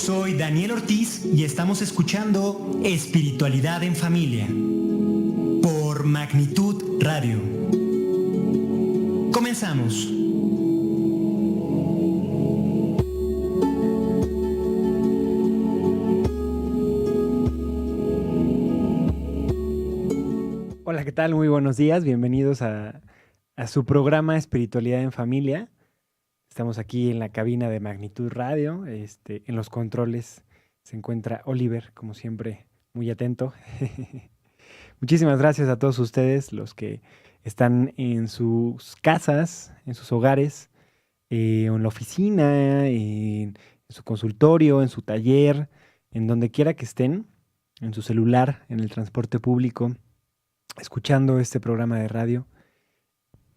Soy Daniel Ortiz y estamos escuchando Espiritualidad en Familia por Magnitud Radio. Comenzamos. Hola, ¿qué tal? Muy buenos días. Bienvenidos a su programa Espiritualidad en Familia. Estamos aquí en la cabina de Magnitud Radio. En los controles se encuentra Oliver, como siempre, muy atento. Muchísimas gracias a todos ustedes, los que están en sus casas, en sus hogares, o en la oficina, en su consultorio, en su taller, en donde quiera que estén, en su celular, en el transporte público, escuchando este programa de radio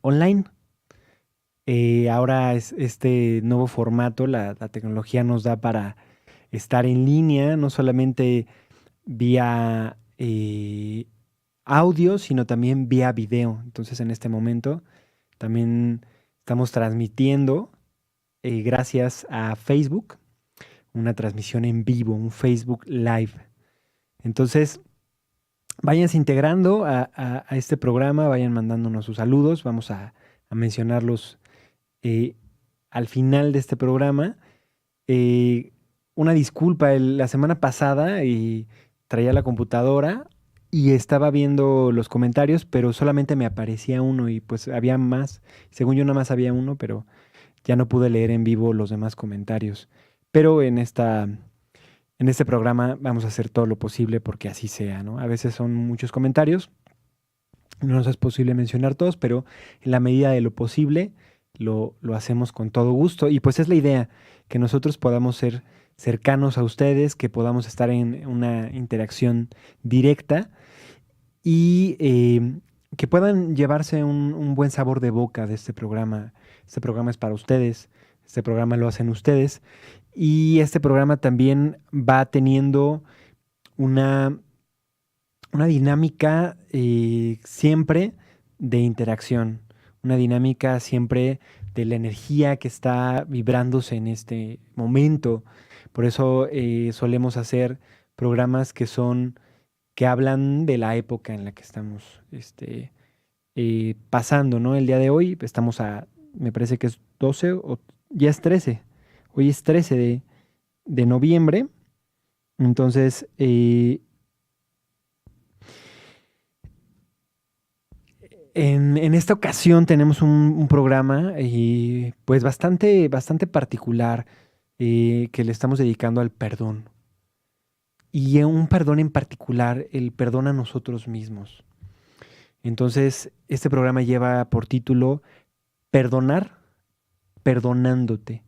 online. Ahora es este nuevo formato, la tecnología nos da para estar en línea, no solamente vía audio, sino también vía video. Entonces, en este momento también estamos transmitiendo gracias a Facebook, una transmisión en vivo, un Facebook Live. Entonces, váyanse integrando a este programa, vayan mandándonos sus saludos, vamos a mencionarlos al final de este programa. Una disculpa, la semana pasada traía la computadora y estaba viendo los comentarios, pero solamente me aparecía uno y pues había más. Según yo nada más había uno, pero ya no pude leer en vivo los demás comentarios. Pero en este programa vamos a hacer todo lo posible porque así sea, ¿no? A veces son muchos comentarios, no nos es posible mencionar todos, pero en la medida de lo posible lo hacemos con todo gusto. Y pues es la idea, que nosotros podamos ser cercanos a ustedes, que podamos estar en una interacción directa y que puedan llevarse un buen sabor de boca de este programa. Este programa es para ustedes, este programa lo hacen ustedes y este programa también va teniendo una dinámica siempre de interacción, una dinámica siempre de la energía que está vibrándose en este momento. Por eso solemos hacer programas que hablan de la época en la que estamos pasando, ¿no? El día de hoy estamos me parece que es 12 o ya es 13. Hoy es 13 de noviembre. Entonces, en esta ocasión tenemos un programa pues bastante particular que le estamos dedicando al perdón. Y un perdón en particular, el perdón a nosotros mismos. Entonces, este programa lleva por título Perdonar, perdonándote.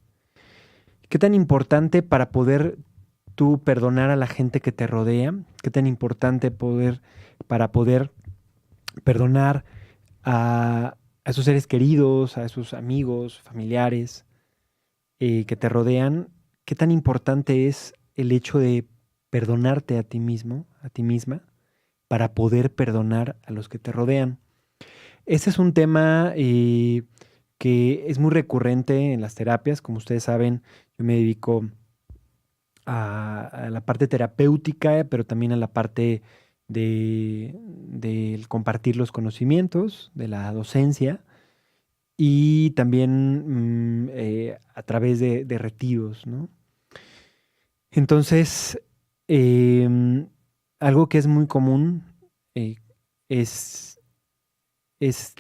¿Qué tan importante para poder tú perdonar a la gente que te rodea? ¿Qué tan importante para poder perdonar a esos seres queridos, a esos amigos, familiares que te rodean? ¿Qué tan importante es el hecho de perdonarte a ti mismo, a ti misma, para poder perdonar a los que te rodean? Ese es un tema que es muy recurrente en las terapias. Como ustedes saben, yo me dedico a la parte terapéutica, pero también a la parte de compartir los conocimientos, de la docencia y también a través de retiros, ¿no? Entonces, algo que es muy común eh, es, es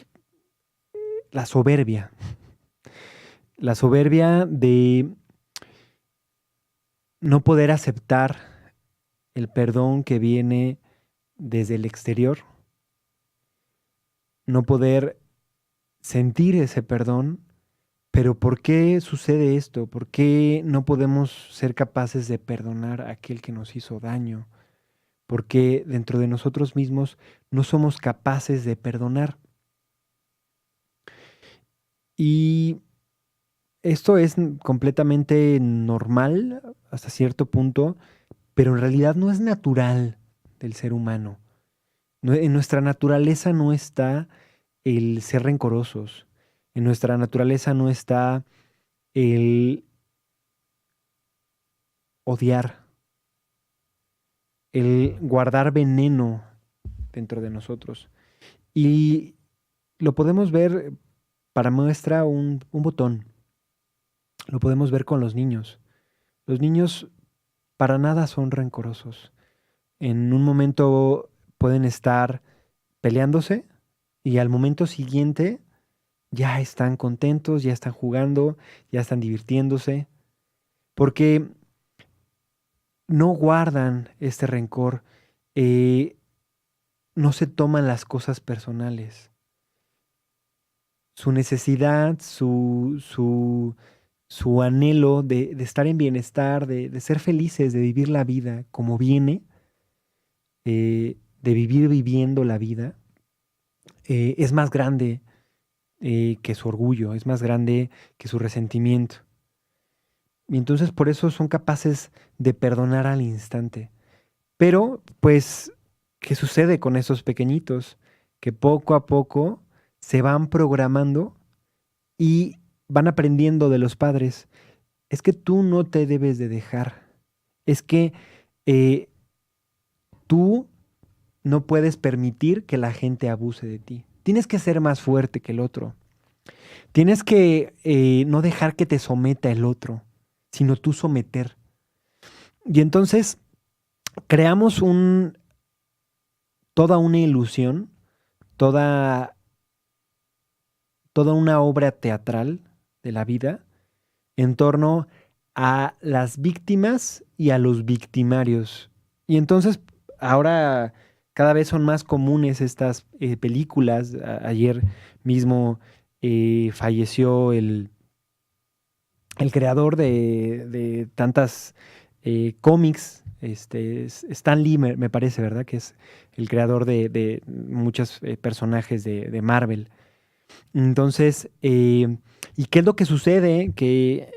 la soberbia. La soberbia de no poder aceptar el perdón que viene desde el exterior, no poder sentir ese perdón. Pero ¿por qué sucede esto? ¿Por qué no podemos ser capaces de perdonar a aquel que nos hizo daño? ¿Por qué dentro de nosotros mismos no somos capaces de perdonar? Y esto es completamente normal hasta cierto punto, pero en realidad no es natural del ser humano. En nuestra naturaleza no está el ser rencorosos. En nuestra naturaleza no está el odiar, el guardar veneno dentro de nosotros. Y lo podemos ver para muestra un botón. Lo podemos ver con los niños. Los niños para nada son rencorosos. En un momento pueden estar peleándose y al momento siguiente ya están contentos, ya están jugando, ya están divirtiéndose, porque no guardan este rencor, eh, no se toman las cosas personales. Su necesidad, su anhelo de estar en bienestar, de ser felices, de vivir la vida como viene, de vivir viviendo la vida, es más grande que su orgullo, es más grande que su resentimiento. Y entonces por eso son capaces de perdonar al instante. Pero, pues, ¿qué sucede con esos pequeñitos? Que poco a poco se van programando y van aprendiendo de los padres. Es que tú no te debes de dejar. Es que eh, tú no puedes permitir que la gente abuse de ti. Tienes que ser más fuerte que el otro. Tienes que no dejar que te someta el otro, sino tú someter. Y entonces creamos toda una ilusión, toda, toda una obra teatral de la vida en torno a las víctimas y a los victimarios. Y entonces ahora cada vez son más comunes estas películas. Ayer mismo falleció el creador de tantas cómics, Stan Lee, me parece, ¿verdad? Que es el creador de muchos personajes de Marvel. Entonces, ¿y qué es lo que sucede? Que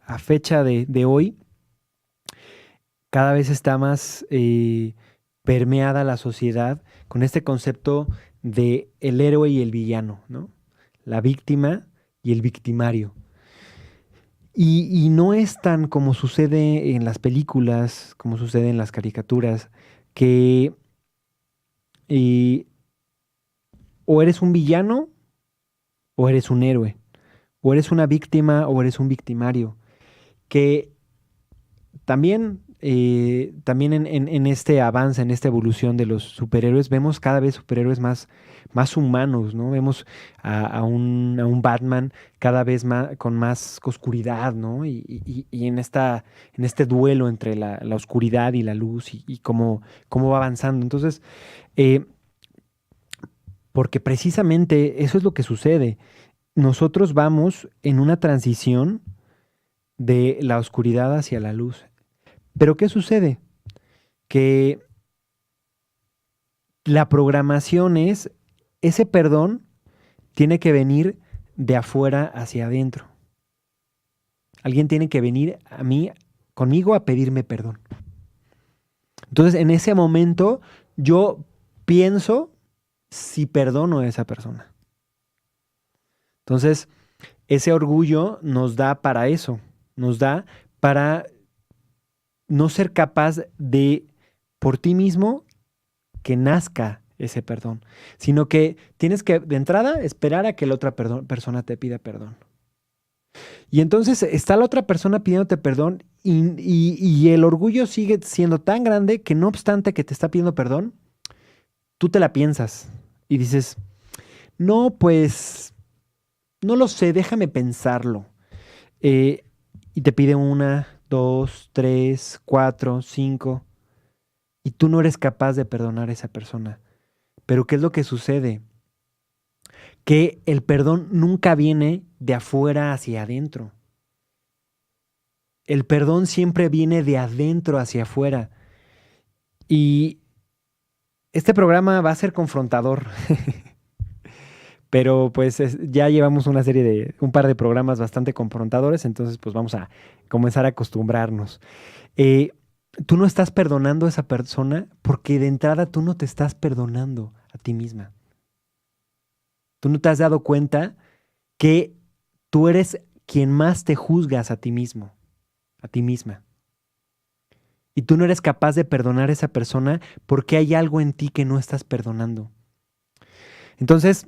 a fecha de hoy, cada vez está más permeada la sociedad con este concepto de el héroe y el villano, ¿no? La víctima y el victimario. Y no es tan como sucede en las películas, como sucede en las caricaturas, que eh, o eres un villano o eres un héroe, o eres una víctima o eres un victimario, que también en este avance, en esta evolución de los superhéroes, vemos cada vez superhéroes más humanos, ¿no? Vemos a un Batman cada vez más, con más oscuridad, ¿no? Y en este duelo entre la oscuridad y la luz y cómo va avanzando. Entonces, eh, porque precisamente eso es lo que sucede. Nosotros vamos en una transición de la oscuridad hacia la luz. Pero ¿qué sucede? Que la programación es, ese perdón tiene que venir de afuera hacia adentro. Alguien tiene que venir conmigo a pedirme perdón. Entonces, en ese momento, yo pienso si perdono a esa persona. Entonces, ese orgullo nos da para eso, nos da para no ser capaz de, por ti mismo, que nazca ese perdón, sino que tienes que, de entrada, esperar a que la otra persona te pida perdón. Y entonces está la otra persona pidiéndote perdón y el orgullo sigue siendo tan grande que no obstante que te está pidiendo perdón, tú te la piensas y dices, no, pues, no lo sé, déjame pensarlo. Y te pide 1, 2, 3, 4, 5, y tú no eres capaz de perdonar a esa persona. Pero ¿qué es lo que sucede? Que el perdón nunca viene de afuera hacia adentro. El perdón siempre viene de adentro hacia afuera. Y este programa va a ser confrontador. Pero pues ya llevamos un par de programas bastante confrontadores, entonces pues vamos a comenzar a acostumbrarnos. Tú no estás perdonando a esa persona porque de entrada tú no te estás perdonando a ti misma. Tú no te has dado cuenta que tú eres quien más te juzgas a ti mismo, a ti misma. Y tú no eres capaz de perdonar a esa persona porque hay algo en ti que no estás perdonando. Entonces,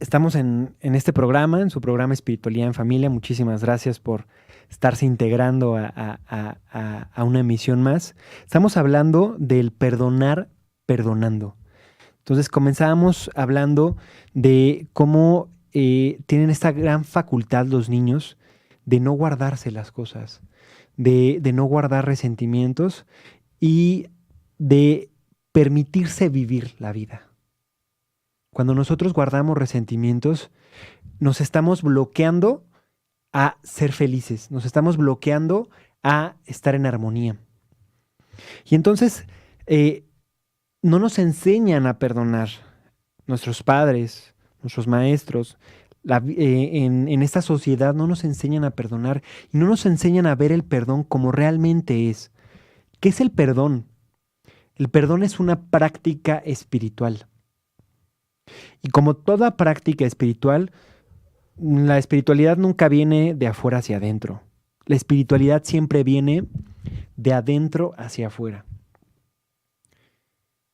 estamos en este programa, en su programa Espiritualidad en Familia. Muchísimas gracias por estarse integrando a una emisión más. Estamos hablando del perdonar perdonando. Entonces comenzábamos hablando de cómo tienen esta gran facultad los niños de no guardarse las cosas, de no guardar resentimientos y de permitirse vivir la vida. Cuando nosotros guardamos resentimientos, nos estamos bloqueando a ser felices, nos estamos bloqueando a estar en armonía. Y entonces no nos enseñan a perdonar nuestros padres, nuestros maestros. En esta sociedad no nos enseñan a perdonar y no nos enseñan a ver el perdón como realmente es. ¿Qué es el perdón? El perdón es una práctica espiritual. Y como toda práctica espiritual, la espiritualidad nunca viene de afuera hacia adentro. La espiritualidad siempre viene de adentro hacia afuera.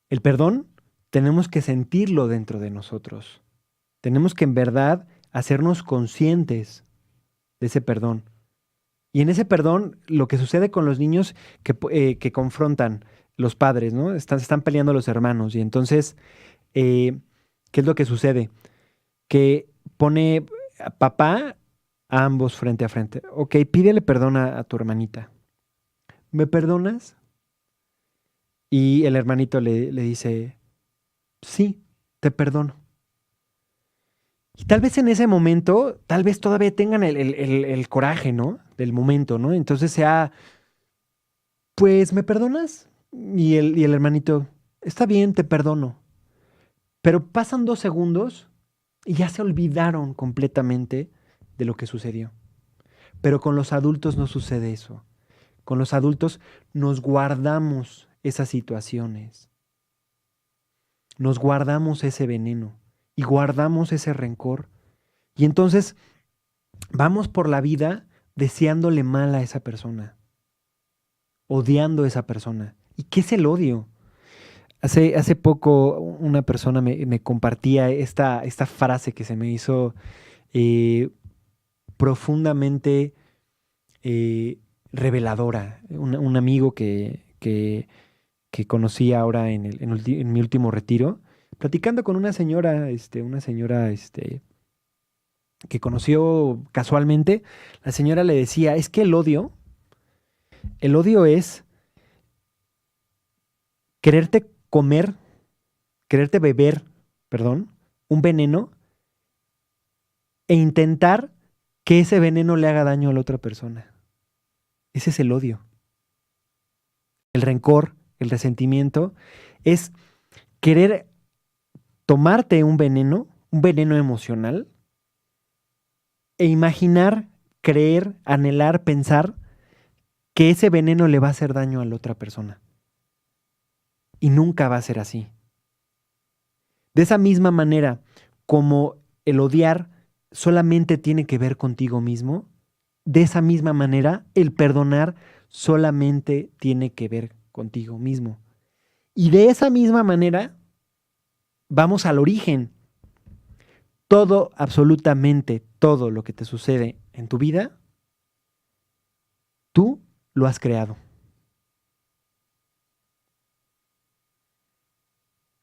El perdón tenemos que sentirlo dentro de nosotros. Tenemos que en verdad hacernos conscientes de ese perdón. Y en ese perdón, lo que sucede con los niños que confrontan los padres, ¿no? Se están peleando los hermanos. Y entonces, ¿qué es lo que sucede? Que pone a papá a ambos frente a frente. Ok, pídele perdón a tu hermanita. ¿Me perdonas? Y el hermanito le dice, sí, te perdono. Y tal vez en ese momento, tal vez todavía tengan el coraje, ¿no? Del momento, ¿no? Entonces sea, pues, ¿me perdonas? Y el hermanito, está bien, te perdono. Pero pasan 2 segundos y ya se olvidaron completamente de lo que sucedió. Pero con los adultos no sucede eso. Con los adultos nos guardamos esas situaciones. Nos guardamos ese veneno y guardamos ese rencor. Y entonces vamos por la vida deseándole mal a esa persona, odiando a esa persona. ¿Y qué es el odio? Hace poco una persona me compartía esta frase que se me hizo profundamente reveladora. Un amigo que conocí ahora en mi último retiro, platicando con una señora que conoció casualmente. La señora le decía, es que el odio es quererte comer, quererte beber, perdón, un veneno e intentar que ese veneno le haga daño a la otra persona. Ese es el odio. El rencor, el resentimiento, es querer tomarte un veneno emocional, e imaginar, creer, anhelar, pensar que ese veneno le va a hacer daño a la otra persona. Y nunca va a ser así. De esa misma manera, como el odiar solamente tiene que ver contigo mismo, de esa misma manera, el perdonar solamente tiene que ver contigo mismo. Y de esa misma manera, vamos al origen. Todo, absolutamente todo lo que te sucede en tu vida, tú lo has creado.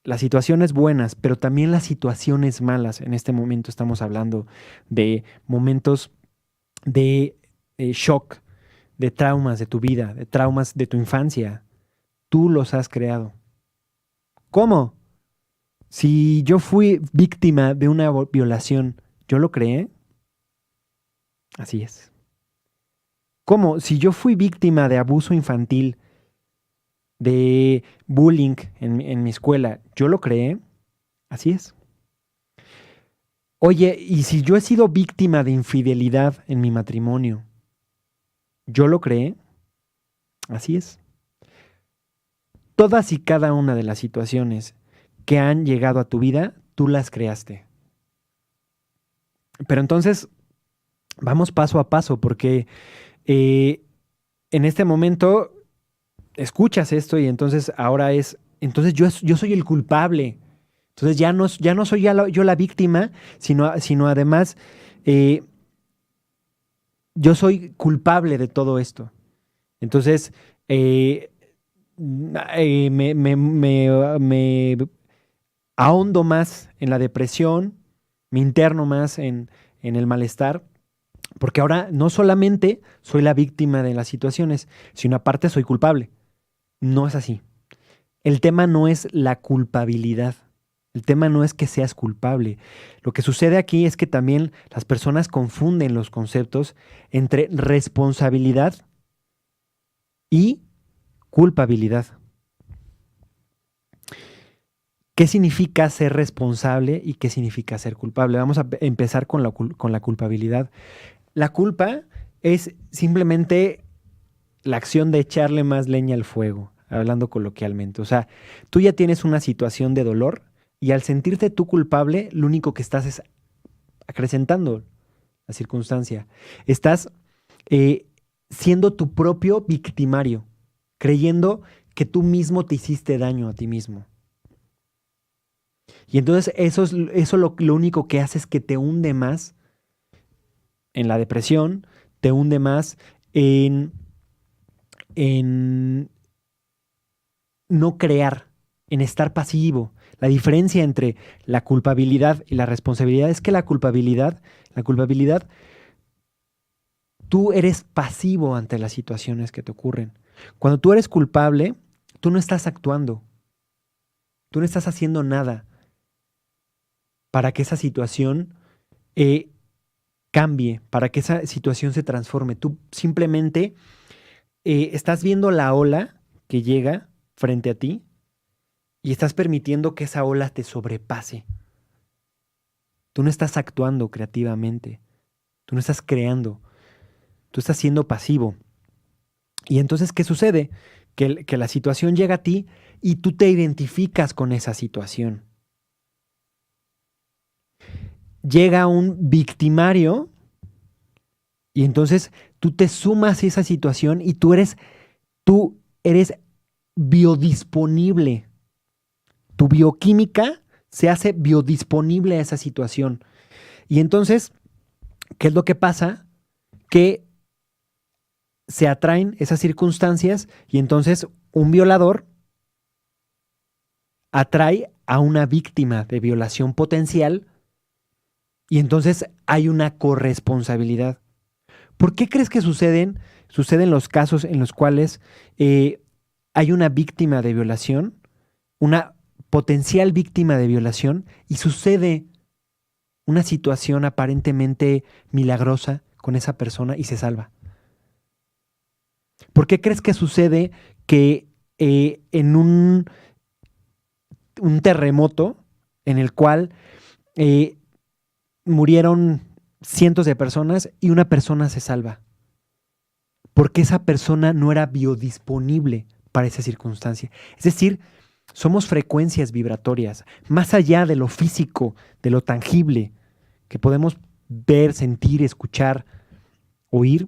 Las situaciones buenas, pero también las situaciones malas. En este momento estamos hablando de momentos de shock, de traumas de tu vida, de traumas de tu infancia. Tú los has creado. ¿Cómo? Si yo fui víctima de una violación, ¿yo lo creé? Así es. ¿Cómo? Si yo fui víctima de abuso infantil, de bullying en mi escuela, ¿yo lo creé? Así es. Oye, ¿y si yo he sido víctima de infidelidad en mi matrimonio, ¿yo lo creé? Así es. Todas y cada una de las situaciones que han llegado a tu vida, tú las creaste. Pero entonces, vamos paso a paso, porque en este momento escuchas esto y entonces ahora entonces yo soy el culpable. Entonces ya no soy yo la víctima, sino además eh, yo soy culpable de todo esto. Entonces eh, me ahondo más en la depresión, me interno más en el malestar, porque ahora no solamente soy la víctima de las situaciones, sino aparte soy culpable. No es así. El tema no es la culpabilidad. El tema no es que seas culpable. Lo que sucede aquí es que también las personas confunden los conceptos entre responsabilidad y culpabilidad. ¿Qué significa ser responsable y qué significa ser culpable? Vamos a empezar con la culpabilidad. La culpa es simplemente la acción de echarle más leña al fuego, hablando coloquialmente. O sea, tú ya tienes una situación de dolor y al sentirte tú culpable, lo único que estás es acrecentando la circunstancia. Estás eh, siendo tu propio victimario, creyendo que tú mismo te hiciste daño a ti mismo. Y entonces eso lo único que hace es que te hunde más en la depresión, te hunde más en no crear, en estar pasivo. La diferencia entre la culpabilidad y la responsabilidad es que la culpabilidad, tú eres pasivo ante las situaciones que te ocurren. Cuando tú eres culpable, tú no estás actuando, tú no estás haciendo nada para que esa situación cambie, para que esa situación se transforme. Tú simplemente estás viendo la ola que llega frente a ti y estás permitiendo que esa ola te sobrepase. Tú no estás actuando creativamente, tú no estás creando, tú estás siendo pasivo. Y entonces, ¿qué sucede? Que la situación llega a ti y tú te identificas con esa situación. Llega un victimario y entonces tú te sumas a esa situación y tú eres biodisponible. Tu bioquímica se hace biodisponible a esa situación. Y entonces, ¿qué es lo que pasa? Que se atraen esas circunstancias y entonces un violador atrae a una víctima de violación potencial y entonces hay una corresponsabilidad. ¿Por qué crees que suceden los casos en los cuales hay una víctima de violación, una potencial víctima de violación, y sucede una situación aparentemente milagrosa con esa persona y se salva? ¿Por qué crees que sucede que en un terremoto en el cual eh, murieron cientos de personas y una persona se salva? Porque esa persona no era biodisponible para esa circunstancia. Es decir, somos frecuencias vibratorias, más allá de lo físico, de lo tangible, que podemos ver, sentir, escuchar, oír.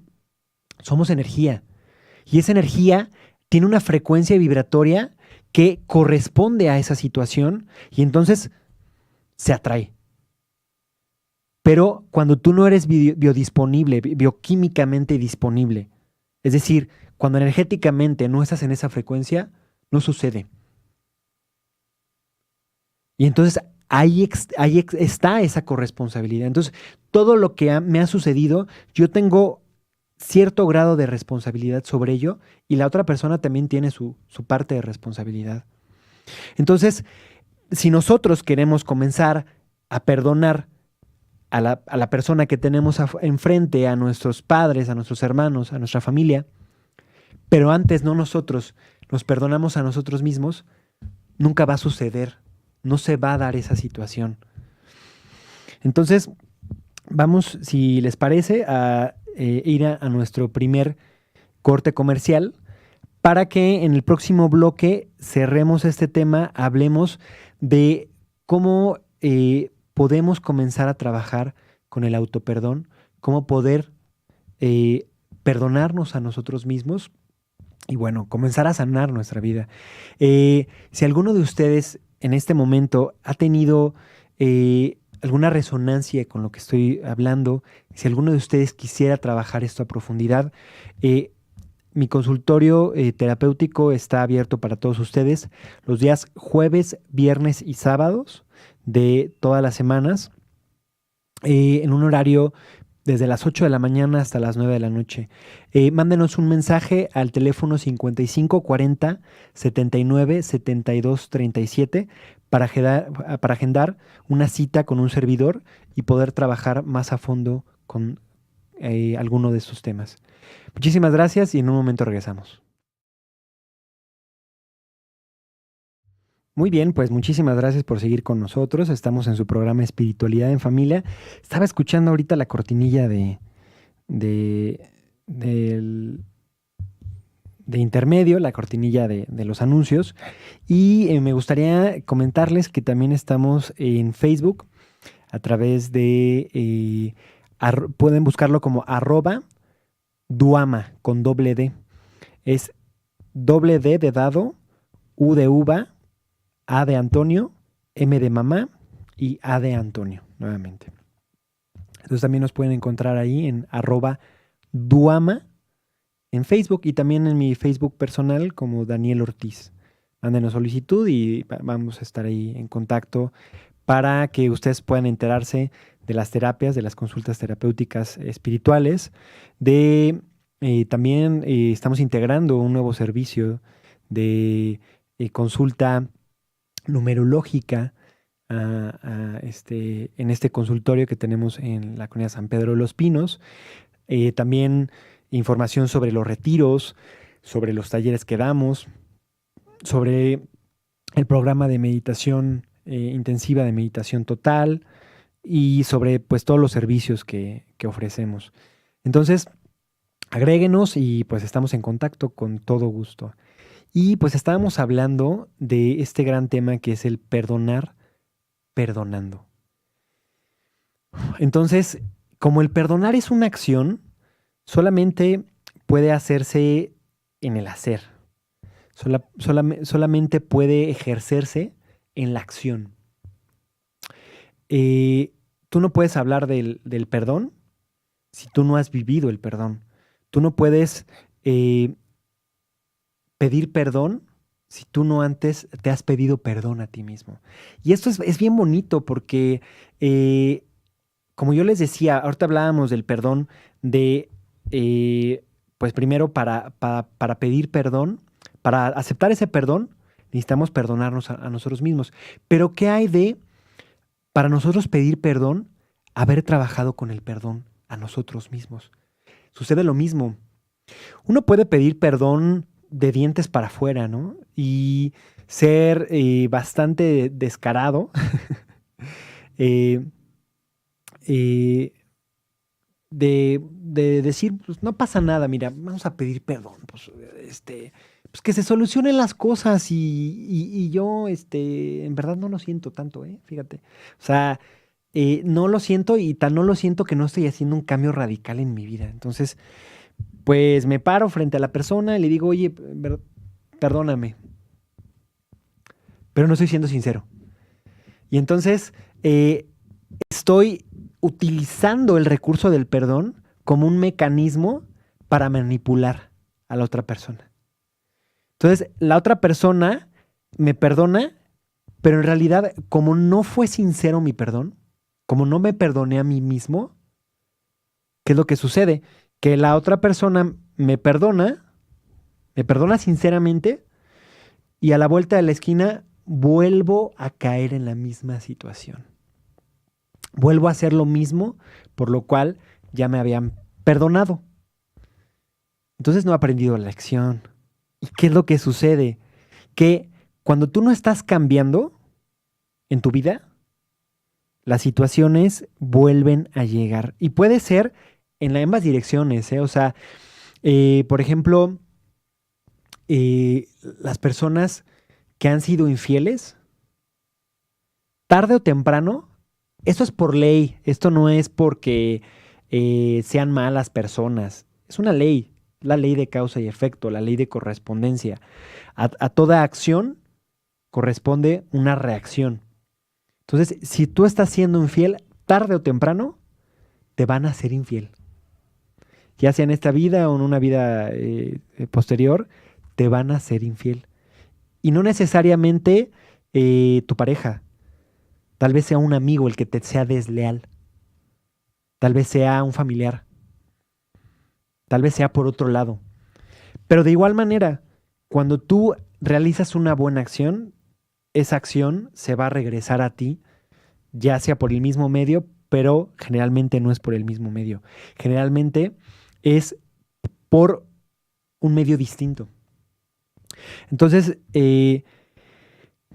Somos energía. Y esa energía tiene una frecuencia vibratoria que corresponde a esa situación y entonces se atrae. Pero cuando tú no eres biodisponible, bioquímicamente disponible, es decir, cuando energéticamente no estás en esa frecuencia, no sucede. Y entonces ahí está esa corresponsabilidad. Entonces, todo lo que me ha sucedido, yo tengo cierto grado de responsabilidad sobre ello y la otra persona también tiene su parte de responsabilidad. Entonces, si nosotros queremos comenzar a perdonar a la persona que tenemos enfrente, a nuestros padres, a nuestros hermanos, a nuestra familia, pero antes no nosotros nos perdonamos a nosotros mismos, nunca va a suceder, no se va a dar esa situación. Entonces, vamos, si les parece, a ir a nuestro primer corte comercial para que en el próximo bloque cerremos este tema, hablemos de cómo podemos comenzar a trabajar con el autoperdón, cómo poder perdonarnos a nosotros mismos y bueno, comenzar a sanar nuestra vida. Si alguno de ustedes en este momento ha tenido alguna resonancia con lo que estoy hablando, si alguno de ustedes quisiera trabajar esto a profundidad, mi consultorio terapéutico está abierto para todos ustedes los días jueves, viernes y sábados de todas las semanas, en un horario desde las 8 de la mañana hasta las 9 de la noche. Mándenos un mensaje al teléfono 55 40 79 72 37 para agendar una cita con un servidor y poder trabajar más a fondo con alguno de estos temas. Muchísimas gracias y en un momento regresamos. Muy bien, pues muchísimas gracias por seguir con nosotros. Estamos en su programa Espiritualidad en Familia. Estaba escuchando ahorita la cortinilla de, del- de intermedio, la cortinilla de los anuncios. Y me gustaría comentarles que también estamos en Facebook a través de, pueden buscarlo como @duama con doble D. Es doble D de dado, U de uva, A de Antonio, M de mamá y A de Antonio, nuevamente. Entonces también nos pueden encontrar ahí en @duama en Facebook y también en mi Facebook personal como Daniel Ortiz. Mándenos solicitud y vamos a estar ahí en contacto para que ustedes puedan enterarse de las terapias, de las consultas terapéuticas espirituales. También estamos integrando un nuevo servicio de consulta numerológica en este consultorio que tenemos en la colonia San Pedro de los Pinos. También información sobre los retiros, sobre los talleres que damos, sobre el programa de meditación intensiva, de meditación total y sobre pues todos los servicios que ofrecemos. Entonces, agréguenos y pues estamos en contacto con todo gusto. Y pues estábamos hablando de este gran tema que es el perdonar perdonando. Entonces, como el perdonar es una acción, solamente puede hacerse en el hacer. Solamente puede ejercerse en la acción. Tú no puedes hablar del perdón si tú no has vivido el perdón. Tú no puedes pedir perdón si tú no antes te has pedido perdón a ti mismo. Y esto es bien bonito porque, como yo les decía, ahorita hablábamos del perdón de, pues primero para pedir perdón, para aceptar ese perdón, necesitamos perdonarnos a nosotros mismos. Pero ¿qué hay de, para nosotros pedir perdón, haber trabajado con el perdón a nosotros mismos? Sucede lo mismo. Uno puede pedir perdón de dientes para afuera, ¿no? Y ser bastante descarado, eh, eh, de decir, pues no pasa nada, mira, vamos a pedir perdón, pues que se solucionen las cosas y yo, en verdad no lo siento tanto, fíjate. O sea, no lo siento y tan no lo siento que no estoy haciendo un cambio radical en mi vida. Entonces, pues me paro frente a la persona y le digo, oye, perdóname, pero no estoy siendo sincero. Y entonces estoy utilizando el recurso del perdón como un mecanismo para manipular a la otra persona. Entonces, la otra persona me perdona, pero en realidad, como no fue sincero mi perdón, como no me perdoné a mí mismo, ¿qué es lo que sucede? Que la otra persona me perdona sinceramente, y a la vuelta de la esquina vuelvo a caer en la misma situación. Vuelvo a hacer lo mismo, por lo cual ya me habían perdonado. Entonces no he aprendido la lección. ¿Y qué es lo que sucede? Que cuando tú no estás cambiando en tu vida, las situaciones vuelven a llegar. Y puede ser en ambas direcciones, ¿eh? O sea, por ejemplo, las personas que han sido infieles, tarde o temprano, esto es por ley, esto no es porque sean malas personas. Es una ley, la ley de causa y efecto, la ley de correspondencia. A toda acción corresponde una reacción. Entonces, si tú estás siendo infiel, tarde o temprano, te van a ser infiel. Ya sea en esta vida o en una vida posterior, te van a ser infiel. Y no necesariamente tu pareja. Tal vez sea un amigo el que te sea desleal. Tal vez sea un familiar. Tal vez sea por otro lado. Pero de igual manera, cuando tú realizas una buena acción, esa acción se va a regresar a ti, ya sea por el mismo medio, pero generalmente no es por el mismo medio. Generalmente es por un medio distinto. Entonces,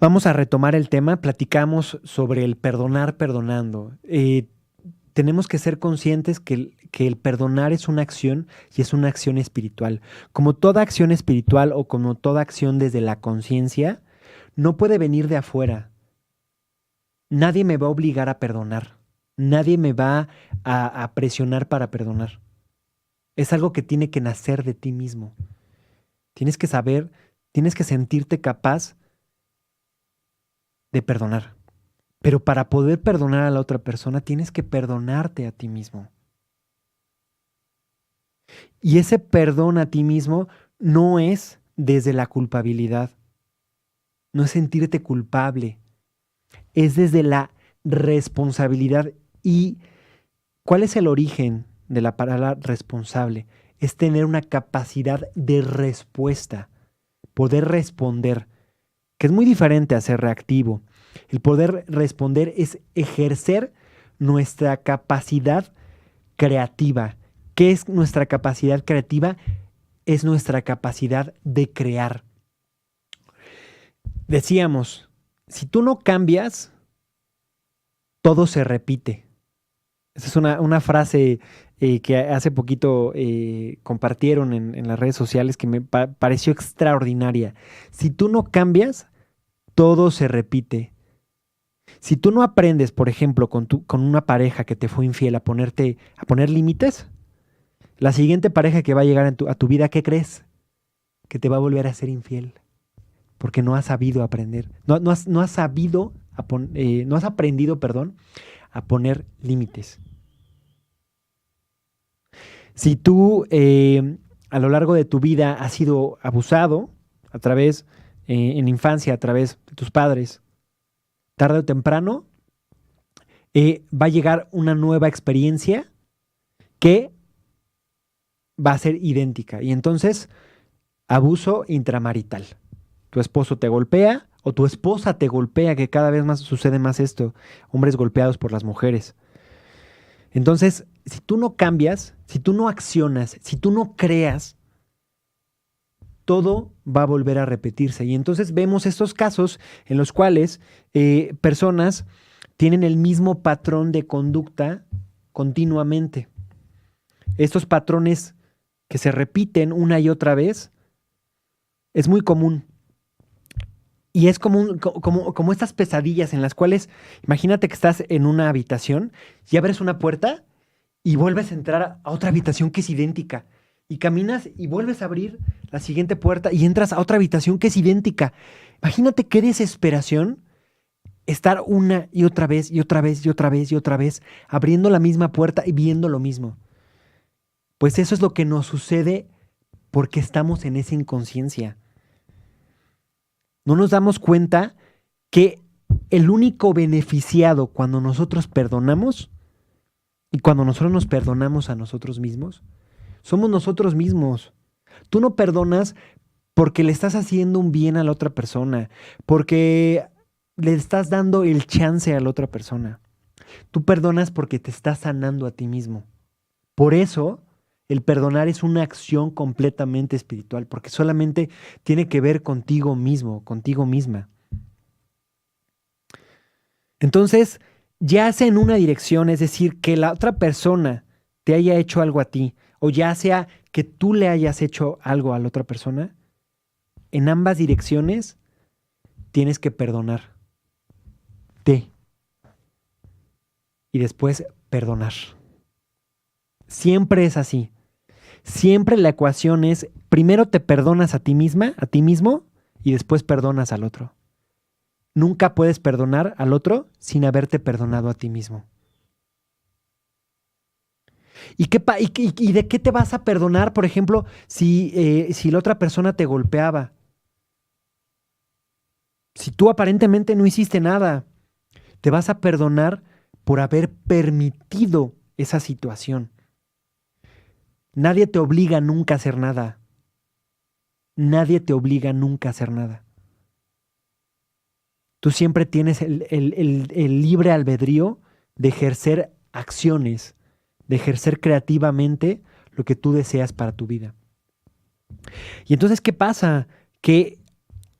vamos a retomar el tema. Platicamos sobre el perdonar perdonando. Tenemos que ser conscientes que el perdonar es una acción y es una acción espiritual. Como toda acción espiritual o como toda acción desde la conciencia, no puede venir de afuera. Nadie me va a obligar a perdonar. Nadie me va a presionar para perdonar. Es algo que tiene que nacer de ti mismo. Tienes que saber, tienes que sentirte capaz de perdonar. Pero para poder perdonar a la otra persona, tienes que perdonarte a ti mismo. Y ese perdón a ti mismo no es desde la culpabilidad, no es sentirte culpable, es desde la responsabilidad. ¿Y cuál es el origen de la palabra responsable? Es tener una capacidad de respuesta, poder responder, que es muy diferente a ser reactivo. El poder responder es ejercer nuestra capacidad creativa. ¿Qué es nuestra capacidad creativa? Es nuestra capacidad de crear. Decíamos, si tú no cambias, todo se repite. Esa es una frase que hace poquito compartieron en las redes sociales que me pareció extraordinaria. Si tú no cambias, todo se repite. Si tú no aprendes, por ejemplo, con una pareja que te fue infiel a poner límites, la siguiente pareja que va a llegar a tu vida, ¿qué crees? Que te va a volver a ser infiel. Porque no has sabido aprender. No has sabido, no has aprendido, perdón, a poner límites. Si tú a lo largo de tu vida has sido abusado a través, en la infancia, a través de tus padres, tarde o temprano, va a llegar una nueva experiencia que va a ser idéntica. Y entonces, abuso intramarital. Tu esposo te golpea o tu esposa te golpea, que cada vez más sucede más esto, hombres golpeados por las mujeres. Entonces, si tú no cambias, si tú no accionas, si tú no creas, todo va a volver a repetirse. Y entonces vemos estos casos en los cuales personas tienen el mismo patrón de conducta continuamente. Estos patrones que se repiten una y otra vez es muy común. Y es como estas pesadillas en las cuales, imagínate que estás en una habitación y abres una puerta y vuelves a entrar a otra habitación que es idéntica. Y caminas y vuelves a abrir la siguiente puerta y entras a otra habitación que es idéntica. Imagínate qué desesperación estar una y otra vez y otra vez y otra vez y otra vez abriendo la misma puerta y viendo lo mismo. Pues eso es lo que nos sucede porque estamos en esa inconsciencia. No nos damos cuenta que el único beneficiado cuando nosotros perdonamos y cuando nosotros nos perdonamos a nosotros mismos, somos nosotros mismos. Tú no perdonas porque le estás haciendo un bien a la otra persona, porque le estás dando el chance a la otra persona. Tú perdonas porque te estás sanando a ti mismo. Por eso, el perdonar es una acción completamente espiritual, porque solamente tiene que ver contigo mismo, contigo misma. Entonces, ya sea en una dirección, es decir, que la otra persona te haya hecho algo a ti, o ya sea que tú le hayas hecho algo a la otra persona, en ambas direcciones tienes que perdonarte y después perdonar. Siempre es así. Siempre la ecuación es, primero te perdonas a ti misma, a ti mismo, y después perdonas al otro. Nunca puedes perdonar al otro sin haberte perdonado a ti mismo. ¿Y de qué te vas a perdonar, por ejemplo, si la otra persona te golpeaba? Si tú aparentemente no hiciste nada, te vas a perdonar por haber permitido esa situación. Nadie te obliga nunca a hacer nada. Nadie te obliga nunca a hacer nada. Tú siempre tienes el libre albedrío de ejercer acciones, de ejercer creativamente lo que tú deseas para tu vida. Y entonces, ¿qué pasa? Que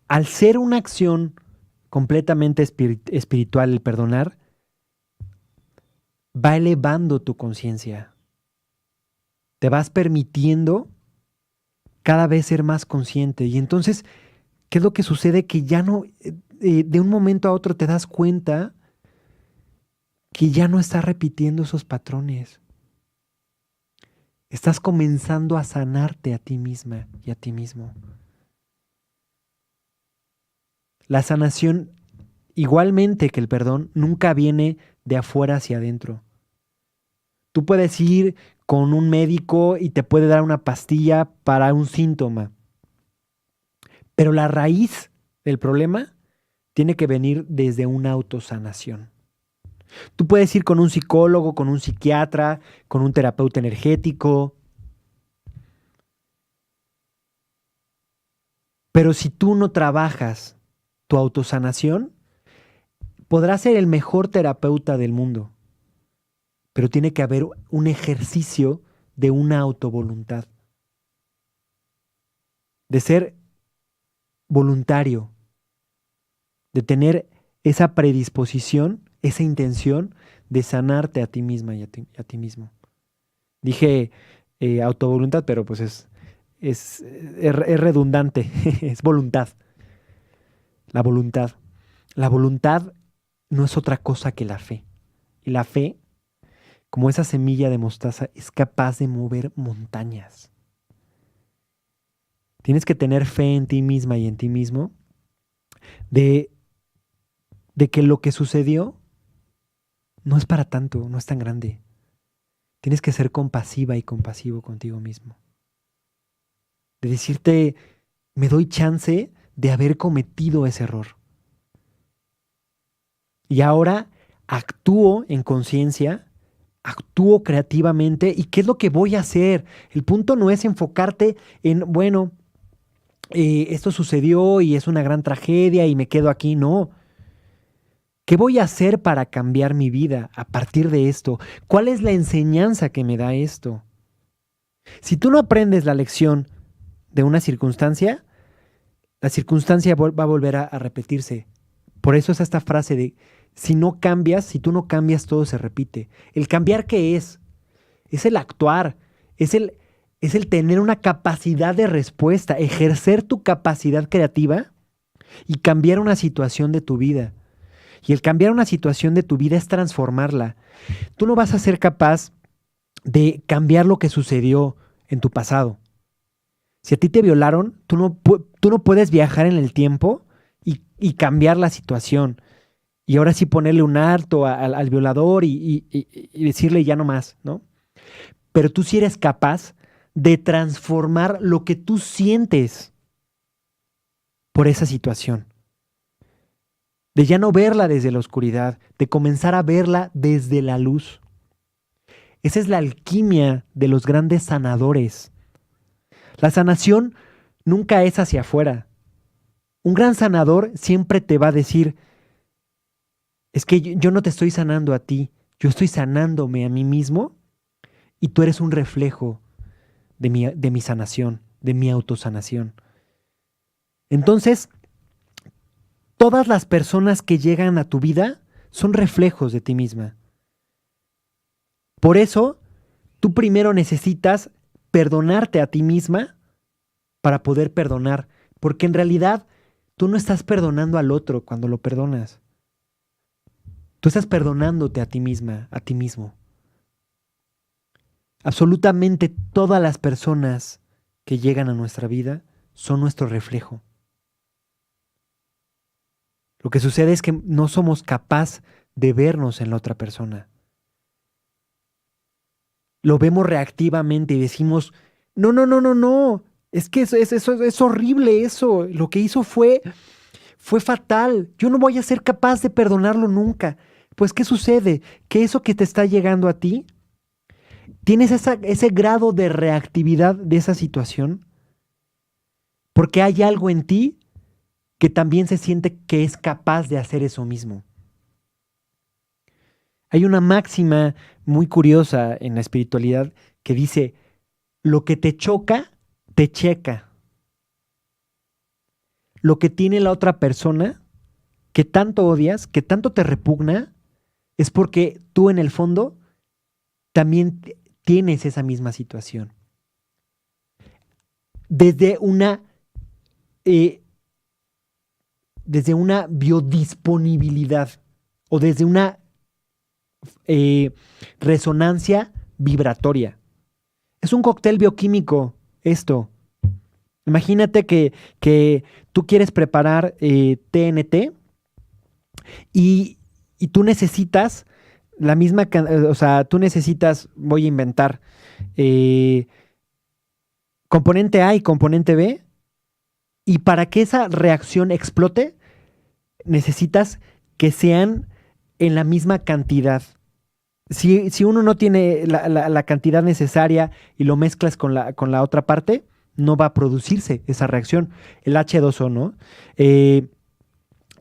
al ser una acción completamente espiritual, el perdonar, va elevando tu conciencia. Te vas permitiendo cada vez ser más consciente. Y entonces, ¿qué es lo que sucede? Que ya no, de un momento a otro te das cuenta que ya no estás repitiendo esos patrones. Estás comenzando a sanarte a ti misma y a ti mismo. La sanación, igualmente que el perdón, nunca viene de afuera hacia adentro. Tú puedes ir con un médico y te puede dar una pastilla para un síntoma, pero la raíz del problema tiene que venir desde una autosanación. Tú puedes ir con un psicólogo, con un psiquiatra, con un terapeuta energético, pero si tú no trabajas tu autosanación, podrás ser el mejor terapeuta del mundo, pero tiene que haber un ejercicio de una autovoluntad, de ser voluntario, de tener esa predisposición, esa intención de sanarte a ti misma y a ti mismo. Dije autovoluntad, pero pues es redundante, es voluntad. La voluntad. La voluntad no es otra cosa que la fe. Y la fe, como esa semilla de mostaza, es capaz de mover montañas. Tienes que tener fe en ti misma y en ti mismo de que lo que sucedió no es para tanto, no es tan grande. Tienes que ser compasiva y compasivo contigo mismo. De decirte, me doy chance de haber cometido ese error. Y ahora actúo en conciencia, actúo creativamente. ¿Y qué es lo que voy a hacer? El punto no es enfocarte en, bueno, esto sucedió y es una gran tragedia y me quedo aquí. No. ¿Qué voy a hacer para cambiar mi vida a partir de esto? ¿Cuál es la enseñanza que me da esto? Si tú no aprendes la lección de una circunstancia, la circunstancia va a volver a repetirse. Por eso es esta frase de, si tú no cambias, todo se repite. ¿El cambiar qué es? Es el actuar, es el tener una capacidad de respuesta, ejercer tu capacidad creativa y cambiar una situación de tu vida. Y el cambiar una situación de tu vida es transformarla. Tú no vas a ser capaz de cambiar lo que sucedió en tu pasado. Si a ti te violaron, tú no puedes viajar en el tiempo y cambiar la situación. Y ahora sí ponerle un alto al violador y decirle ya no más, ¿no? Pero tú sí eres capaz de transformar lo que tú sientes por esa situación. De ya no verla desde la oscuridad, de comenzar a verla desde la luz. Esa es la alquimia de los grandes sanadores. La sanación nunca es hacia afuera. Un gran sanador siempre te va a decir, es que yo no te estoy sanando a ti, yo estoy sanándome a mí mismo y tú eres un reflejo de mi sanación, de mi autosanación. Entonces, todas las personas que llegan a tu vida son reflejos de ti misma. Por eso, tú primero necesitas perdonarte a ti misma para poder perdonar, porque en realidad tú no estás perdonando al otro cuando lo perdonas. Tú estás perdonándote a ti misma, a ti mismo. Absolutamente todas las personas que llegan a nuestra vida son nuestro reflejo. Lo que sucede es que no somos capaces de vernos en la otra persona. Lo vemos reactivamente y decimos, no, no, no, no, no, es que eso es horrible eso, lo que hizo fue fatal, yo no voy a ser capaz de perdonarlo nunca. Pues, ¿qué sucede? Que eso que te está llegando a ti, tienes ese grado de reactividad de esa situación, porque hay algo en ti que también se siente que es capaz de hacer eso mismo. Hay una máxima muy curiosa en la espiritualidad que dice, lo que te choca, te checa. Lo que tiene la otra persona, que tanto odias, que tanto te repugna, es porque tú en el fondo también tienes esa misma situación. Desde una biodisponibilidad o desde una resonancia vibratoria. Es un cóctel bioquímico esto. Imagínate que tú quieres preparar TNT y tú necesitas la misma, o sea, tú necesitas, voy a inventar, componente A y componente B, y para que esa reacción explote, necesitas que sean en la misma cantidad. Si uno no tiene la cantidad necesaria y lo mezclas con la otra parte, no va a producirse esa reacción. El H2O, ¿no?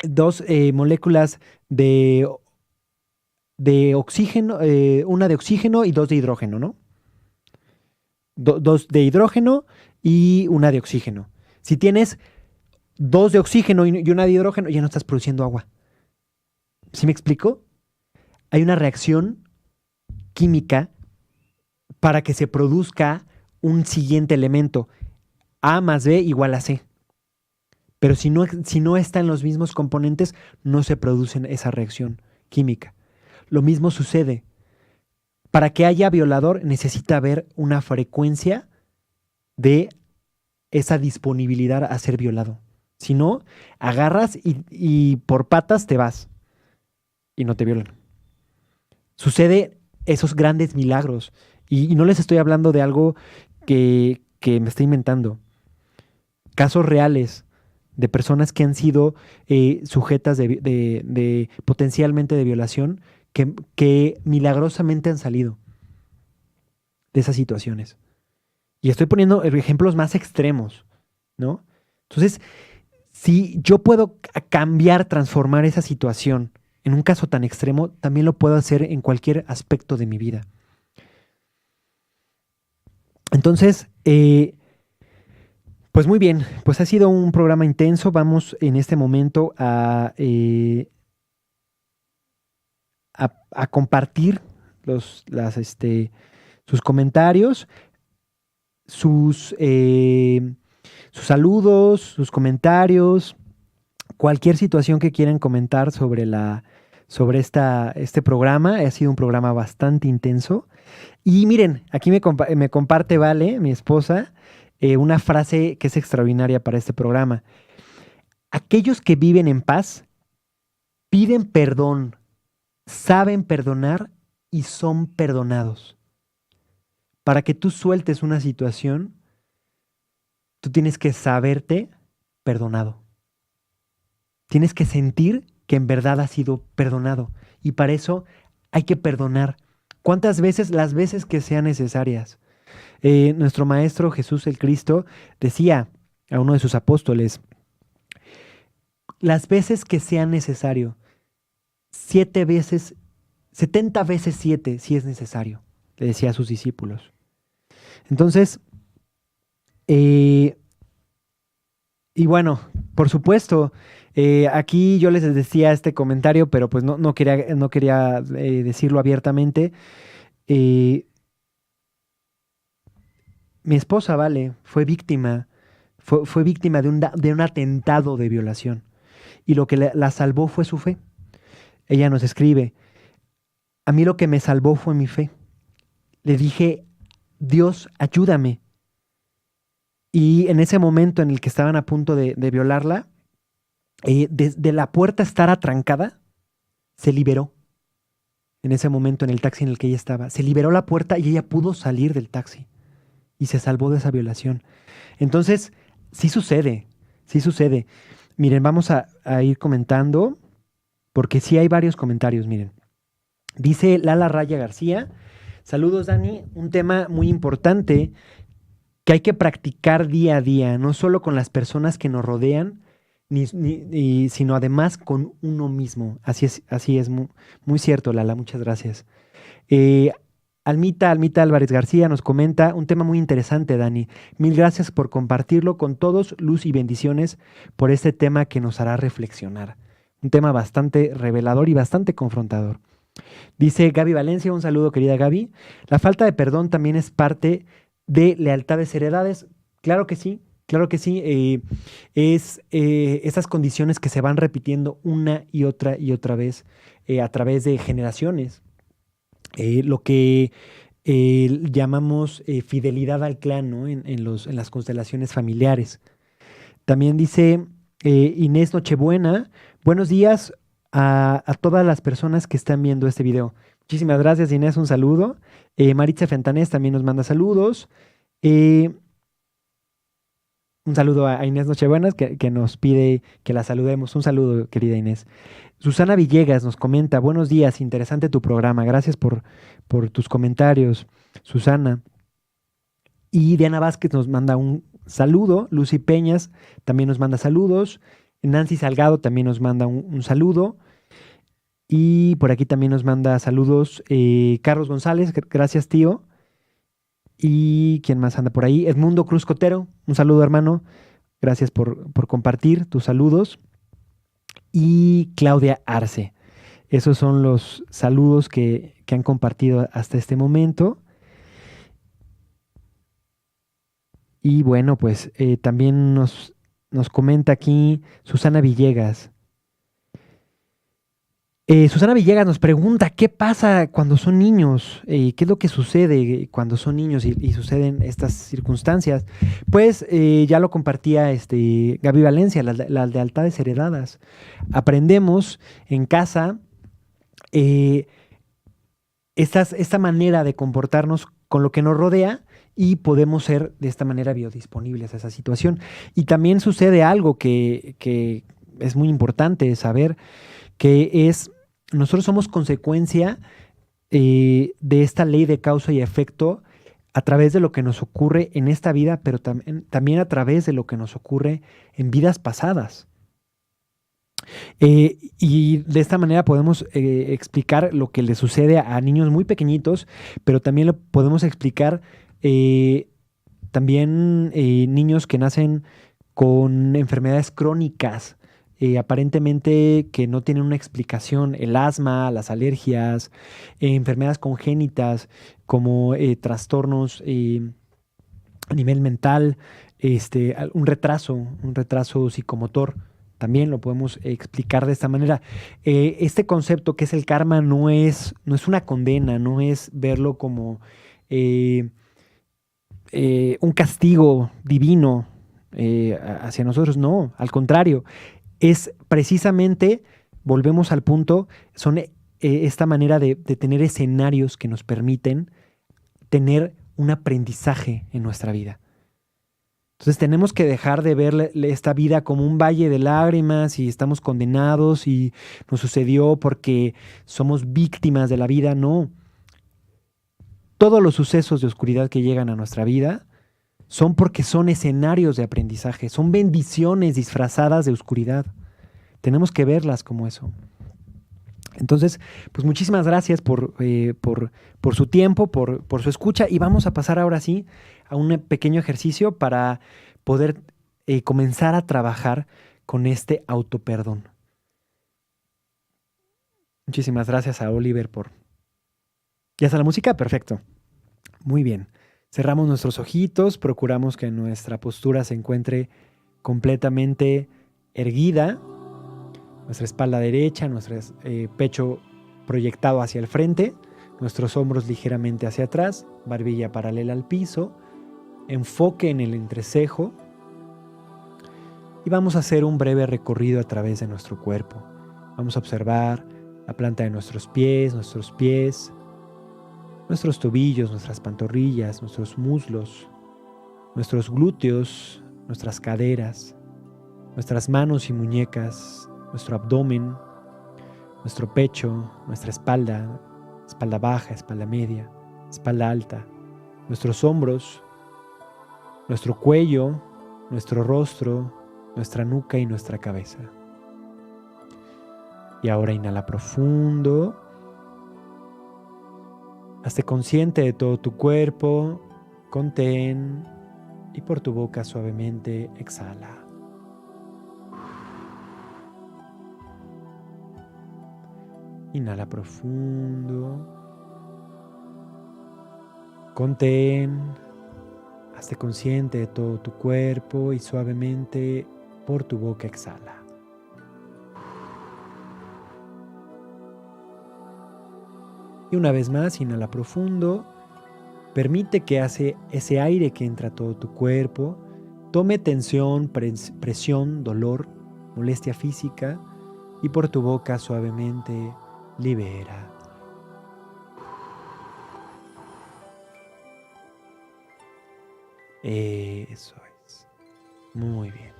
Dos moléculas de oxígeno, una de oxígeno y dos de hidrógeno, ¿no? Dos de hidrógeno y una de oxígeno. Si tienes dos de oxígeno y una de hidrógeno, ya no estás produciendo agua. ¿Sí me explico? Hay una reacción química para que se produzca un siguiente elemento. A más B igual a C. Pero si no están los mismos componentes, no se produce esa reacción química. Lo mismo sucede. Para que haya violador, necesita haber una frecuencia de esa disponibilidad a ser violado. Si no, agarras y por patas te vas y no te violan. Sucede esos grandes milagros. Y no les estoy hablando de algo que me estoy inventando. Casos reales de personas que han sido sujetas de potencialmente de violación que milagrosamente han salido de esas situaciones. Y estoy poniendo ejemplos más extremos, ¿no? Entonces, si yo puedo cambiar, transformar esa situación en un caso tan extremo, también lo puedo hacer en cualquier aspecto de mi vida. Entonces, pues muy bien, pues ha sido un programa intenso. Vamos en este momento a compartir sus comentarios, sus saludos, sus comentarios, cualquier situación que quieran comentar sobre este programa. Ha sido un programa bastante intenso. Y miren, aquí me comparte Vale, mi esposa, una frase que es extraordinaria para este programa. Aquellos que viven en paz piden perdón, saben perdonar y son perdonados. Para que tú sueltes una situación, tú tienes que saberte perdonado. Tienes que sentir que en verdad has sido perdonado. Y para eso hay que perdonar. ¿Cuántas veces? Las veces que sean necesarias. Nuestro Maestro Jesús el Cristo decía a uno de sus apóstoles, las veces que sean necesario, 7 veces, 70 veces 7 si es necesario, le decía a sus discípulos. Entonces, y bueno, por supuesto, aquí yo les decía este comentario, pero pues no quería decirlo abiertamente. Mi esposa, Vale, fue víctima de un atentado de violación. Y lo que la salvó fue su fe. Ella nos escribe, a mí lo que me salvó fue mi fe. Le dije Dios, ayúdame. Y en ese momento en el que estaban a punto de violarla, de la puerta estar atrancada, se liberó. En ese momento en el taxi en el que ella estaba, se liberó la puerta y ella pudo salir del taxi y se salvó de esa violación. Entonces, sí sucede, sí sucede. Miren, vamos a ir comentando, porque sí hay varios comentarios, miren. Dice Lala Raya García, saludos Dani, un tema muy importante que hay que practicar día a día, no solo con las personas que nos rodean, sino además con uno mismo. Así es, muy, muy cierto, Lala, muchas gracias. Almita Álvarez García nos comenta un tema muy interesante, Dani. Mil gracias por compartirlo con todos, luz y bendiciones por este tema que nos hará reflexionar. Un tema bastante revelador y bastante confrontador. Dice Gaby Valencia, un saludo querida Gaby. La falta de perdón también es parte de lealtades heredadas. Claro que sí, claro que sí. Esas condiciones que se van repitiendo una y otra vez a través de generaciones. Lo que llamamos fidelidad al clan, ¿no? En las constelaciones familiares. También dice Inés Nochebuena, buenos días a todas las personas que están viendo este video. Muchísimas gracias, Inés, un saludo. Maritza Fentanés también nos manda saludos. Un saludo a Inés Nochebuenas que nos pide que la saludemos. Un saludo, querida Inés. Susana Villegas nos comenta, buenos días, interesante tu programa. Gracias por tus comentarios, Susana. Y Diana Vázquez nos manda un saludo. Lucy Peñas también nos manda saludos. Nancy Salgado también nos manda un saludo. Y por aquí también nos manda saludos Carlos González, gracias tío. ¿Y quién más anda por ahí? Edmundo Cruz Cotero, un saludo hermano. Gracias por compartir tus saludos. Y Claudia Arce. Esos son los saludos que han compartido hasta este momento. Y bueno, pues también nos comenta aquí Susana Villegas. Susana Villegas nos pregunta, ¿qué pasa cuando son niños? ¿Qué es lo que sucede cuando son niños y suceden estas circunstancias? Pues ya lo compartía Gaby Valencia, las lealtades heredadas. Aprendemos en casa esta manera de comportarnos con lo que nos rodea y podemos ser de esta manera biodisponibles a esa situación. Y también sucede algo que es muy importante saber, que es nosotros somos consecuencia de esta ley de causa y efecto a través de lo que nos ocurre en esta vida, pero también a través de lo que nos ocurre en vidas pasadas. Y de esta manera podemos explicar lo que le sucede a niños muy pequeñitos, pero también lo podemos explicar también niños que nacen con enfermedades crónicas, aparentemente que no tienen una explicación, el asma, las alergias, enfermedades congénitas como trastornos a nivel mental, un retraso psicomotor. También lo podemos explicar de esta manera. Este concepto que es el karma no es una condena, no es verlo como un castigo divino hacia nosotros, no, al contrario. Es precisamente, volvemos al punto, son esta manera de tener escenarios que nos permiten tener un aprendizaje en nuestra vida. Entonces tenemos que dejar de ver esta vida como un valle de lágrimas y estamos condenados y nos sucedió porque somos víctimas de la vida. No. Todos los sucesos de oscuridad que llegan a nuestra vida son porque son escenarios de aprendizaje, son bendiciones disfrazadas de oscuridad. Tenemos que verlas como eso. Entonces, pues muchísimas gracias por su tiempo, por su escucha, y vamos a pasar ahora sí a un pequeño ejercicio para poder comenzar a trabajar con este autoperdón. Muchísimas gracias a Oliver por... ¿Ya está la música? Perfecto. Muy bien. Cerramos nuestros ojitos, procuramos que nuestra postura se encuentre completamente erguida, nuestra espalda derecha, nuestro pecho proyectado hacia el frente, nuestros hombros ligeramente hacia atrás, barbilla paralela al piso, enfoque en el entrecejo y vamos a hacer un breve recorrido a través de nuestro cuerpo. Vamos a observar la planta de nuestros pies, nuestros tobillos, nuestras pantorrillas, nuestros muslos, nuestros glúteos, nuestras caderas, nuestras manos y muñecas, nuestro abdomen, nuestro pecho, nuestra espalda, espalda baja, espalda media, espalda alta, nuestros hombros, nuestro cuello, nuestro rostro, nuestra nuca y nuestra cabeza. Y ahora inhala profundo. Hazte consciente de todo tu cuerpo, contén y por tu boca suavemente exhala. Inhala profundo, contén, hazte consciente de todo tu cuerpo y suavemente por tu boca exhala. Y una vez más, inhala profundo, permite que ese aire que entra a todo tu cuerpo tome tensión, presión, dolor, molestia física y por tu boca suavemente libera. Eso es. Muy bien.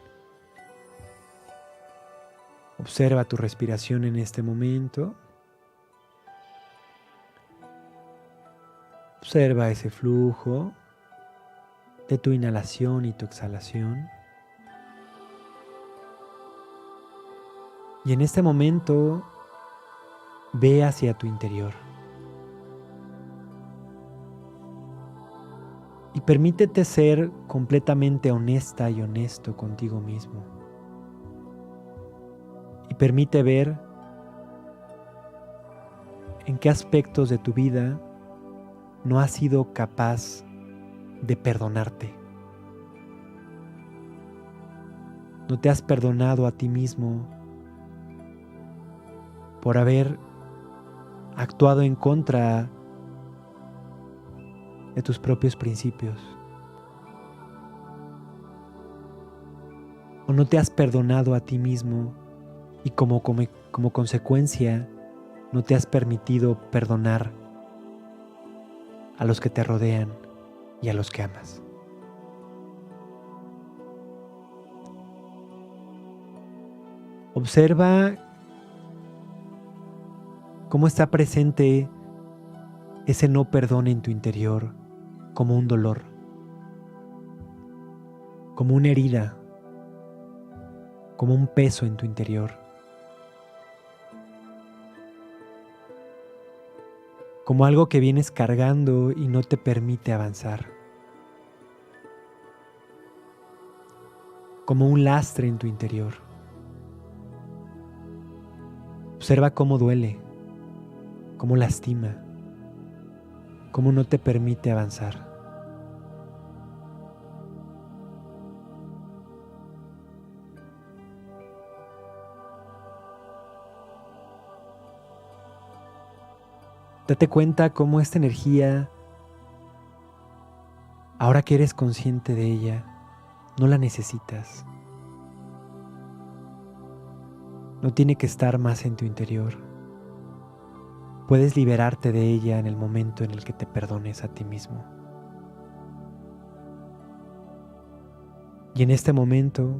Observa tu respiración en este momento. Observa ese flujo de tu inhalación y tu exhalación. Y en este momento, ve hacia tu interior. Y permítete ser completamente honesta y honesto contigo mismo. Y permite ver en qué aspectos de tu vida no has sido capaz de perdonarte. No te has perdonado a ti mismo por haber actuado en contra de tus propios principios. O no te has perdonado a ti mismo y como consecuencia no te has permitido perdonar a los que te rodean y a los que amas. Observa cómo está presente ese no perdón en tu interior como un dolor, como una herida, como un peso en tu interior. Como algo que vienes cargando y no te permite avanzar. Como un lastre en tu interior. Observa cómo duele, cómo lastima, cómo no te permite avanzar. Date cuenta cómo esta energía, ahora que eres consciente de ella, no la necesitas. No tiene que estar más en tu interior. Puedes liberarte de ella en el momento en el que te perdones a ti mismo. Y en este momento,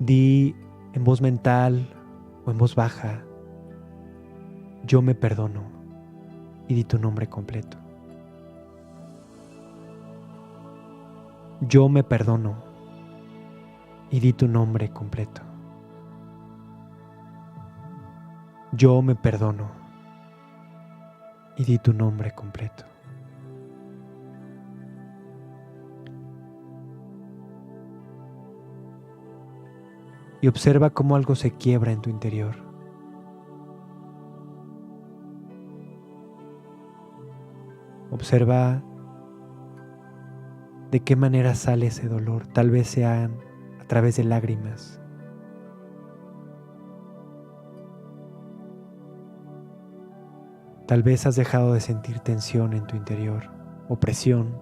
di en voz mental o en voz baja, yo me perdono, y di tu nombre completo. Yo me perdono, y di tu nombre completo. Yo me perdono, y di tu nombre completo. Y observa cómo algo se quiebra en tu interior. Observa de qué manera sale ese dolor. Tal vez sean a través de lágrimas. Tal vez has dejado de sentir tensión en tu interior, opresión,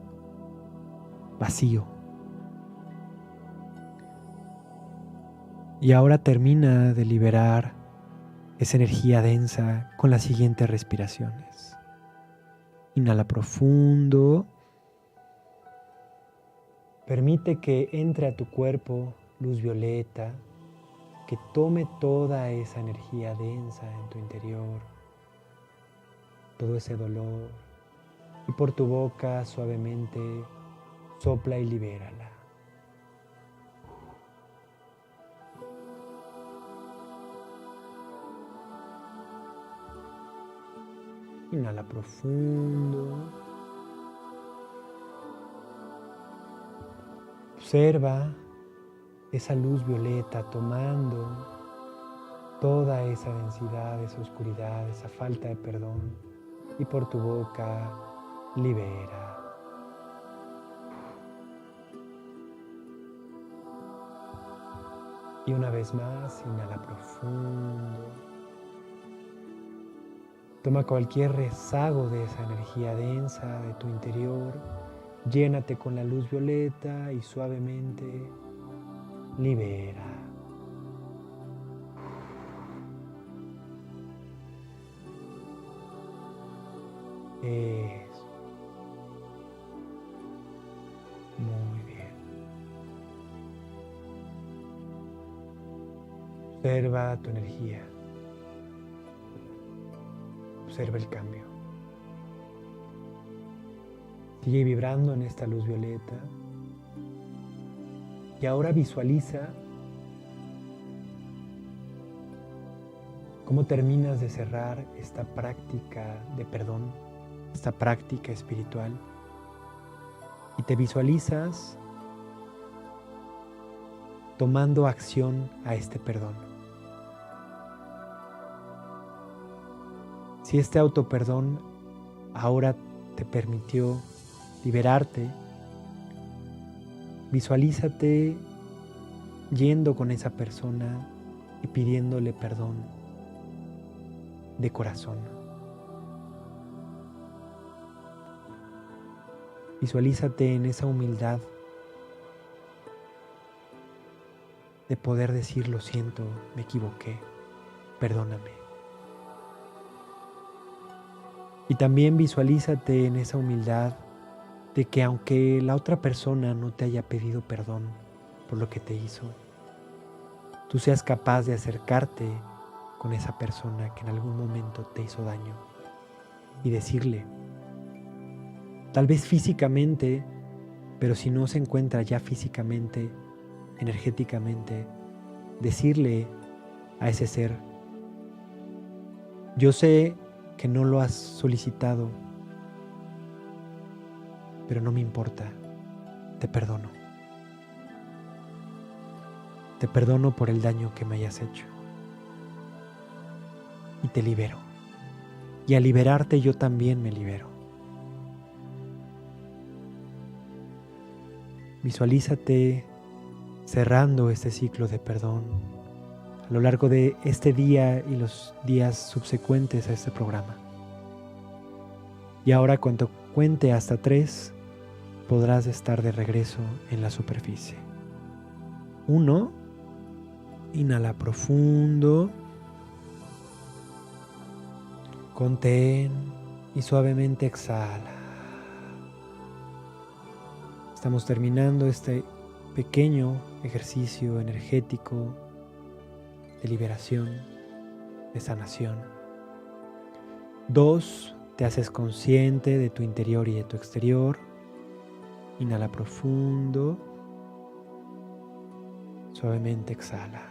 vacío. Y ahora termina de liberar esa energía densa con las siguientes respiraciones. Inhala profundo. Permite que entre a tu cuerpo luz violeta, que tome toda esa energía densa en tu interior, todo ese dolor, y por tu boca suavemente sopla y libérala. Inhala profundo. Observa esa luz violeta tomando toda esa densidad, esa oscuridad, esa falta de perdón, y por tu boca libera. Y una vez más, inhala profundo. Toma cualquier rezago de esa energía densa de tu interior, llénate con la luz violeta y suavemente libera. Eso. Muy bien. Observa tu energía. Observa el cambio. Sigue vibrando en esta luz violeta. Y ahora visualiza cómo terminas de cerrar esta práctica de perdón, esta práctica espiritual. Y te visualizas tomando acción a este perdón. Si este autoperdón ahora te permitió liberarte, visualízate yendo con esa persona y pidiéndole perdón de corazón. Visualízate en esa humildad de poder decir: lo siento, me equivoqué, perdóname. Y también visualízate en esa humildad de que aunque la otra persona no te haya pedido perdón por lo que te hizo, tú seas capaz de acercarte con esa persona que en algún momento te hizo daño y decirle, tal vez físicamente, pero si no se encuentra ya físicamente, energéticamente, decirle a ese ser: yo sé que no lo has solicitado, pero no me importa, te perdono. Te perdono por el daño que me hayas hecho. Y te libero. Y al liberarte yo también me libero. Visualízate cerrando este ciclo de perdón a lo largo de este día y los días subsecuentes a este programa. Y ahora, cuando cuente hasta 3, podrás estar de regreso en la superficie. 1, inhala profundo, contén y suavemente exhala. Estamos terminando este pequeño ejercicio energético de liberación, de sanación. 2, te haces consciente de tu interior y de tu exterior. Inhala profundo, suavemente exhala.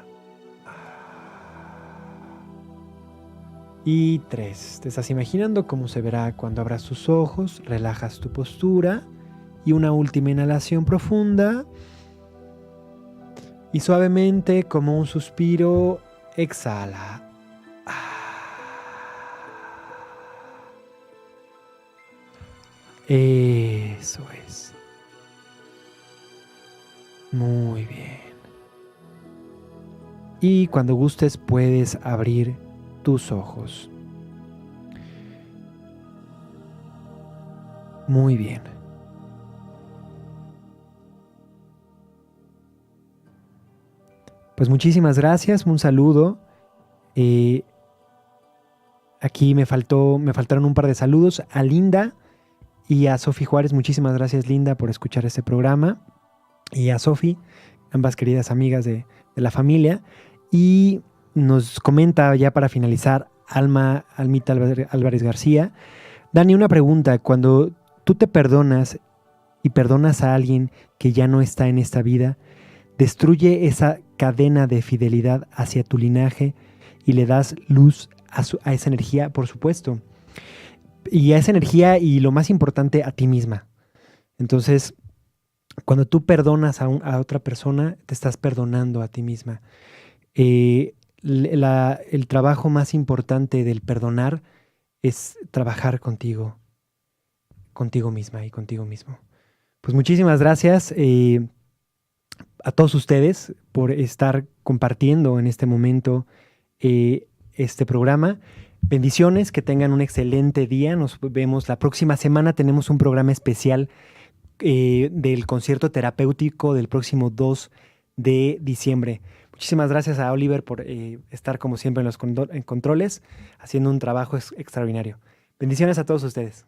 Y 3, te estás imaginando cómo se verá cuando abras tus ojos, relajas tu postura y una última inhalación profunda. Y suavemente, como un suspiro, exhala. Eso es. Muy bien. Y cuando gustes puedes abrir tus ojos. Muy bien. Pues muchísimas gracias, un saludo. Eh, Aquí me faltaron un par de saludos a Linda y a Sofi Juárez. Muchísimas gracias, Linda, por escuchar este programa. Y a Sofi, ambas queridas amigas de la familia. Y nos comenta ya para finalizar Almita Álvarez García. Dani, una pregunta. Cuando tú te perdonas y perdonas a alguien que ya no está en esta vida, destruye esa cadena de fidelidad hacia tu linaje y le das luz a esa energía, por supuesto. Y a esa energía y lo más importante, a ti misma. Entonces, cuando tú perdonas a otra persona, te estás perdonando a ti misma. El trabajo más importante del perdonar es trabajar contigo misma y contigo mismo. Pues muchísimas gracias a todos ustedes por estar compartiendo en este momento este programa. Bendiciones, que tengan un excelente día. Nos vemos la próxima semana. Tenemos un programa especial del concierto terapéutico del próximo 2 de diciembre. Muchísimas gracias a Oliver por estar como siempre en los controles, haciendo un trabajo extraordinario. Bendiciones a todos ustedes.